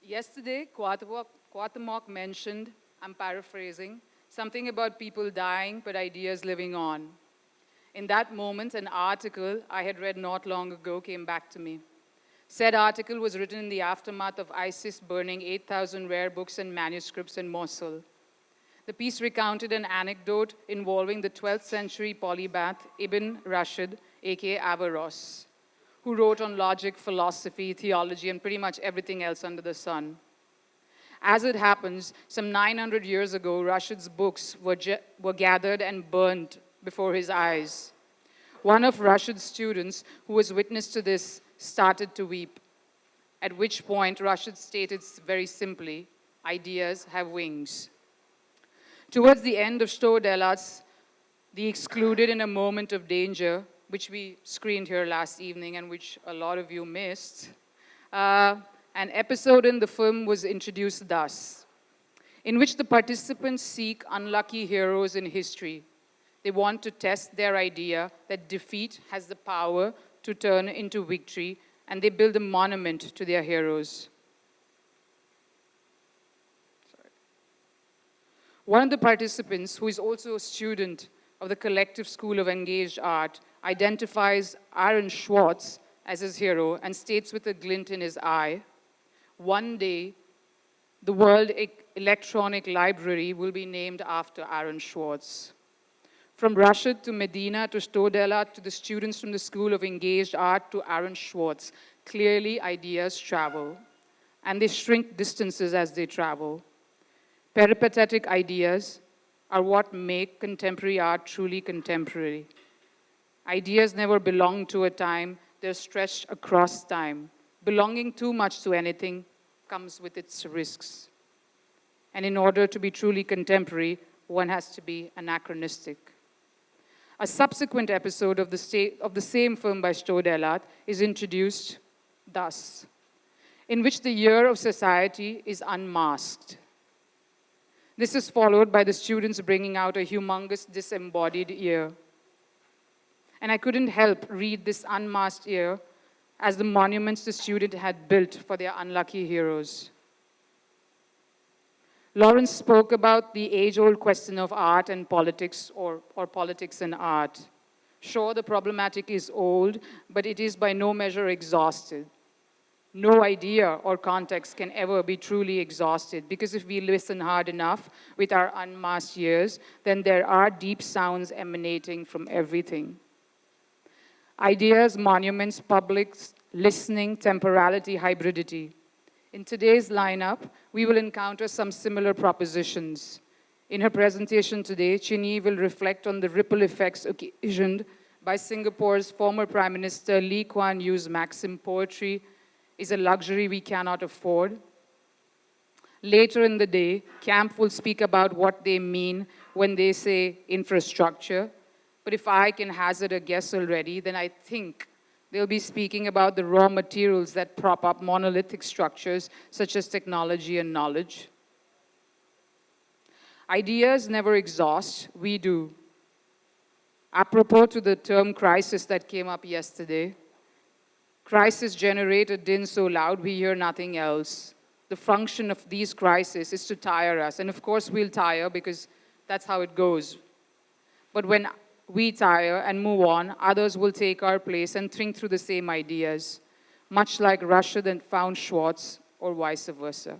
Yesterday, Quatamok mentioned, I'm paraphrasing, something about people dying but ideas living on. In that moment, an article I had read not long ago came back to me. Said article was written in the aftermath of ISIS burning 8,000 rare books and manuscripts in Mosul. The piece recounted an anecdote involving the 12th century polymath Ibn Rushd, aka Averroes, who wrote on logic, philosophy, theology, and pretty much everything else under the sun. As it happens, some 900 years ago, Rushd's books were gathered and burnt before his eyes. One of Rushd's students, who was witness to this, started to weep, at which point Rushd's stated very simply, ideas have wings. Towards the end of Stodelat's The Excluded in a Moment of Danger, which we screened here last evening and which a lot of you missed, an episode in the film was introduced thus, in which the participants seek unlucky heroes in history. They want to test their idea that defeat has the power to turn into victory, and they build a monument to their heroes. One of the participants, who is also a student of the Collective School of Engaged Art, identifies Aaron Schwartz as his hero and states with a glint in his eye, one day, the World Electronic Library will be named after Aaron Schwartz. From Rushdie to Medina to Stodelat to the students from the School of Engaged Art to Aaron Schwartz, clearly ideas travel, and they shrink distances as they travel. Peripatetic ideas are what make contemporary art truly contemporary. Ideas never belong to a time, they're stretched across time. Belonging too much to anything comes with its risks. And in order to be truly contemporary, one has to be anachronistic. A subsequent episode of the same film by Stodelat is introduced thus, in which the year of society is unmasked. This is followed by the students bringing out a humongous disembodied ear. And I couldn't help read this unmasked ear as the monuments the student had built for their unlucky heroes. Lawrence spoke about the age-old question of art and politics, or politics and art. Sure, the problematic is old, but it is by no measure exhausted. No idea or context can ever be truly exhausted, because if we listen hard enough with our unmasked ears, then there are deep sounds emanating from everything. Ideas, monuments, publics, listening, temporality, hybridity. In today's lineup, we will encounter some similar propositions. In her presentation today, Chinni will reflect on the ripple effects occasioned by Singapore's former Prime Minister Lee Kuan Yew's maxim, poetry is a luxury we cannot afford. Later in the day, Camp will speak about what they mean when they say infrastructure. But if I can hazard a guess already, then I think they'll be speaking about the raw materials that prop up monolithic structures such as technology and knowledge. Ideas never exhaust, we do. Apropos to the term crisis that came up yesterday, crises generate a din so loud we hear nothing else. The function of these crises is to tire us. And of course we'll tire because that's how it goes. But when we tire and move on, others will take our place and think through the same ideas, much like Rushdie then found Schwartz or vice versa.